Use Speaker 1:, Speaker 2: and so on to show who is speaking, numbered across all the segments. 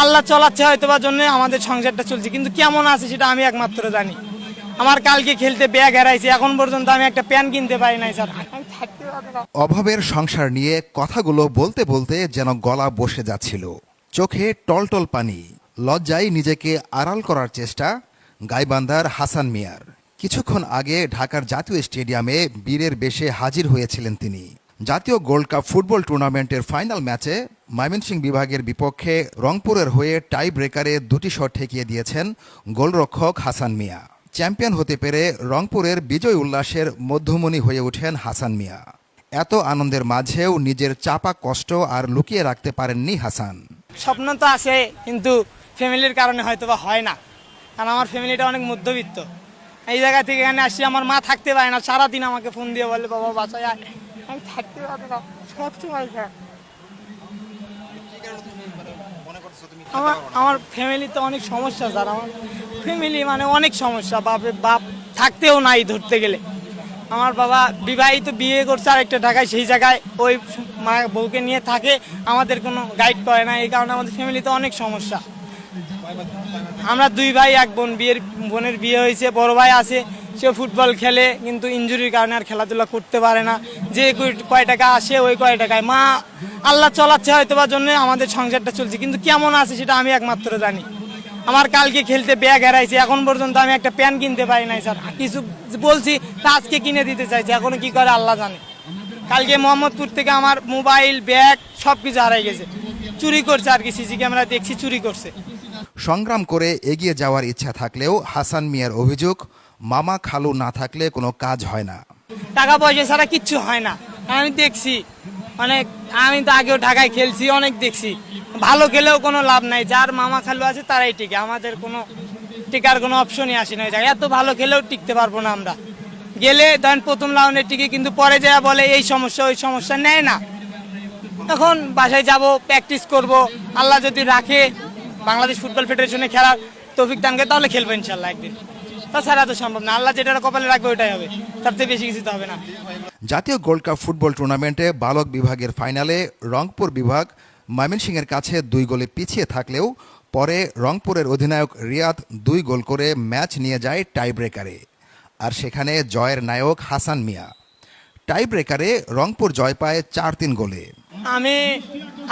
Speaker 1: আল্লাহ চলাচ্ছে হয়তো বা জন্য আমাদের সংসারটা চলছে, কিন্তু কেমন আছে সেটা আমি একমাত্র জানি। আমার কালকে খেলতে ব্যাগ হারাইছে, এখন পর্যন্ত আমি একটা প্যান কিনতে পারি নাই স্যার। আমি থাকতে পারবো না।
Speaker 2: অভাবের সংসার নিয়ে কথাগুলো বলতে বলতে যেন গলা বসে যাচ্ছিল, চোখে টলটল পানি। লজ্জায় নিজেকে আড়াল করার চেষ্টা গাইবান্ধার হাসান মিয়ার। কিছুক্ষণ আগে ঢাকার জাতীয় স্টেডিয়ামে বীরের বেশে হাজির হয়েছিলেন তিনি। জাতীয় গোল্ড কাপ ফুটবল টুর্নামেন্টের ফাইনাল ম্যাচে ময়মনসিংহ বিভাগের বিপক্ষে রংপুরের হয়ে টাই ব্রেকারে 2টি শট ঠেকিয়ে দিয়েছেন গোলরক্ষক হাসান মিয়া। চ্যাম্পিয়ন হতে পেরে রংপুরের বিজয় উল্লাসের মধ্যমণি হয়ে ওঠেন হাসান মিয়া। এত আনন্দের মাঝেও নিজের চাপা কষ্ট আর লুকিয়ে রাখতে পারেননি হাসান।
Speaker 1: স্বপ্ন তো আছে, কিন্তু ফ্যামিলির কারণে হয়তো বা হয় না, কারণ আমার ফ্যামিলিটা অনেক মধ্যবিত্ত। এই জায়গা থেকে এখানে আসি, আমার মা থাকতে পারে না, সারাদিন আমাকে ফোন দিয়ে বলে বাবা বাসায় আয়। আমি থাকতে পারি না সবসময় স্যার। আমার ফ্যামিলিতে অনেক সমস্যা স্যার, আমার ফ্যামিলি মানে অনেক সমস্যা। বাপ থাকতেও নাই ধরতে গেলে। আমার বাবা বিবাহিত, বিয়ে করছে আরেকটা ঢাকায়, সেই জায়গায় ওই মা বউকে নিয়ে থাকে, আমাদের কোনো গাইড করে না। এই কারণে আমাদের ফ্যামিলিতে অনেক সমস্যা। আমরা 2 ভাই 1 বোন, বোনের বিয়ে হয়েছে, বড় ভাই আছে, সে ফুটবল খেলে, কিন্তু ইনজুরির কারণে আর খেলাধুলা করতে পারে না। যে কয় টাকা আসে ওই কয় টাকায় মা আল্লাহ চলাচ্ছে হয়তো বা জন্য আমাদের সংসারটা চলছে, কিন্তু কেমন আছে সেটা আমি একমাত্র জানি। আমার কালকে খেলতে ব্যাগ হারাইছে, এখন পর্যন্ত আমি একটা প্যান কিনতে পারি নাই স্যার। কিছু বলছি তা আজকে কিনে দিতে চাইছে, এখনো কি করে আল্লাহ জানে। কালকে মোহাম্মদপুর থেকে আমার মোবাইল, ব্যাগ সবকিছু হারাই গেছে, চুরি করছে আর কি, সিসি ক্যামেরা দেখছি চুরি করছে।
Speaker 2: সংগ্রাম করে এগিয়ে যাওয়ার ইচ্ছা থাকলেও হাসান মিয়ার অভিযোগ, মামা খালু না থাকলে কোনো কাজ হয় না।
Speaker 1: টাকা পয়সা ছাড়া কিচ্ছু হয় না। আমি দেখছি অনেক, আমি তো আগেও ঢাকায় খেলছি, অনেক দেখছি ভালো খেলেও কোনো লাভ নাই। যার মামা খালু আছে তারাই টিকে, আমাদের কোনো টিকার কোনো অপশনই আসে না। এত ভালো খেলেও টিকতে পারবো না আমরা। গেলে ধরেন প্রথম রাউন্ডে টিকে, কিন্তু পরে যা বলে এই সমস্যা ওই সমস্যা, নেয় না। এখন বাসায় যাব, প্র্যাকটিস করব, আল্লাহ যদি রাখে বাংলাদেশ ফুটবল ফেডারেশনে খেলার তৌফিক দান করে, তাহলে খেলবো ইনশাল্লাহ একদিন। তাছাড়া তো সম্ভব না, আল্লাহ যেটা কপালে রাখবে ওইটাই হবে, তার থেকে বেশি কিছু তো হবে না।
Speaker 2: জাতীয় গোল্ড কাপ ফুটবল টুর্নামেন্টে বালক বিভাগের ফাইনালে রংপুর বিভাগ ময়মনসিংহের কাছে 2 গোলে পিছিয়ে থাকলেও পরে রংপুরের অধিনায়ক রিয়াদ 2 গোল করে ম্যাচ নিয়ে যায় টাই ব্রেকারে। আর সেখানে জয়ের নায়ক হাসান মিয়া। টাই ব্রেকারে রংপুর জয় পায় 4-3 গোলে।
Speaker 1: আমি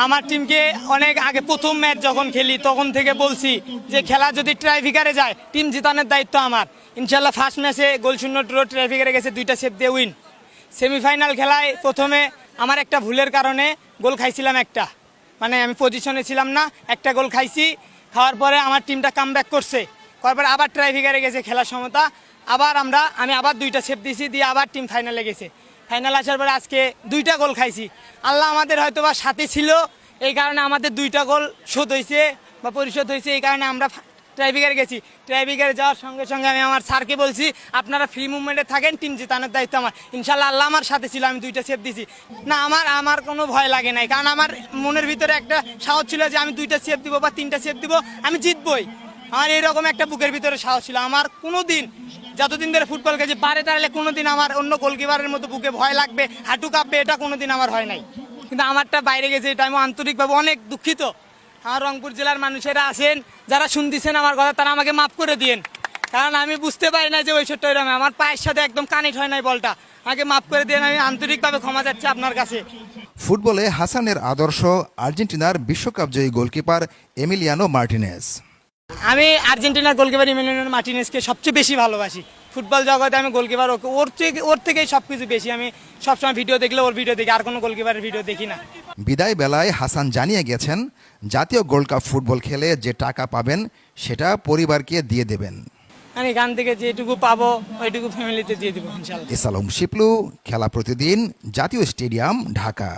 Speaker 1: আমার টিমকে অনেক আগে প্রথম ম্যাচ যখন খেলি তখন থেকে বলছি যে খেলা যদি ট্রাইফিকারে যায় টিম জিতানোর দায়িত্ব আমার। ইনশাল্লাহ ফার্স্ট ম্যাচে 0-0 ড্র, ট্রাইফিকারে গেছে 2টা সেভ দিয়ে উইন। সেমিফাইনাল খেলায় প্রথমে আমার একটা ভুলের কারণে গোল খাইছিলাম একটা, মানে আমি পজিশনে ছিলাম না, একটা গোল খাইছি। খাওয়ার পরে আমার টিমটা কামব্যাক করছে, করার পরে আবার ট্রাইফিকারে গেছে খেলার সমতা, আবার আমি আবার 2টা সেভ দিয়েছি, দিয়ে আবার টিম ফাইনালে গেছে। ফাইনাল আসার পরে আজকে 2টা গোল খাইছি। আল্লাহ আমাদের হয়তো বা সাথে ছিল, এই কারণে আমাদের 2টা গোল শোধ হয়েছে বা পরিশোধ হয়েছে, এই কারণে আমরা ট্রাইফিকারে গেছি। ট্রাইফিকারে যাওয়ার সঙ্গে সঙ্গে আমি আমার স্যারকে বলছি আপনারা ফ্রি মুভমেন্টে থাকেন, টিম জেতানোর দায়িত্ব আমার। ইনশাল্লাহ আল্লাহ আমার সাথে ছিল, আমি 2টা সেভ দিছি। না আমার কোনো ভয় লাগে নাই, কারণ আমার মনের ভিতরে একটা সাহস ছিল যে আমি 2টা সেভ দিব বা 3টা সেভ দিব, আমি জিতবই। আমার এরকম একটা বুকের ভিতরে সাহস ছিল। আমার কোনো দিন, যতদিন ধরে ফুটবল খেলছি, পারে দাঁড়ালে কোনোদিন আমার অন্য গোলকিপারের মতো বুকে ভয় লাগবে, হাঁটু কাঁপবে, এটা কোনোদিন আমার হয় নাই। কিন্তু আমারটা বাইরে গেছে, এটা আমি আন্তরিকভাবে অনেক দুঃখিত। আমার রংপুর জেলার মানুষেরা আছেন যারা শুনতেছেন আমার কথা, তারা আমাকে মাফ করে দিয়েন, কারণ আমি বুঝতে পারি না যে ওই শটটা এরকম, আমার পায়ের সাথে একদম কানেক্ট হয় নাই বলটা। আমাকে মাফ করে দিয়েন, আমি আন্তরিকভাবে ক্ষমা চাচ্ছি আপনার কাছে।
Speaker 2: ফুটবলে হাসানের আদর্শ আর্জেন্টিনার বিশ্বকাপ জয়ী গোলকিপার এমিলিয়ানো মার্টিনেজ।
Speaker 1: আমি আর্জেন্টিনার গোলকিপার এমিলিয়ানো মার্টিনেজকে সবচেয়ে বেশি ভালোবাসি। ফুটবল জগতে আমি গোলকিপার ওর থেকেই সব কিছু বেশি। আমি সবসময় ভিডিও দেখলে ওর ভিডিও দেখি, আর কোনো গোলকিপারের ভিডিও দেখি না।
Speaker 2: বিদায় বেলায় হাসান জানিয়ে গেছেন, জাতীয় গোল্ড কাপ ফুটবল খেলে যে টাকা পাবেন সেটা পরিবারকে দিয়ে দেবেন।
Speaker 1: আমি গান থেকে যেটুকু পাবো ওইটুকু ফ্যামিলিতে দিয়ে দেবো ইনশাল্লাহ।
Speaker 2: এসালম শিপলু, খেলা প্রতিদিন, জাতীয় স্টেডিয়াম, ঢাকা।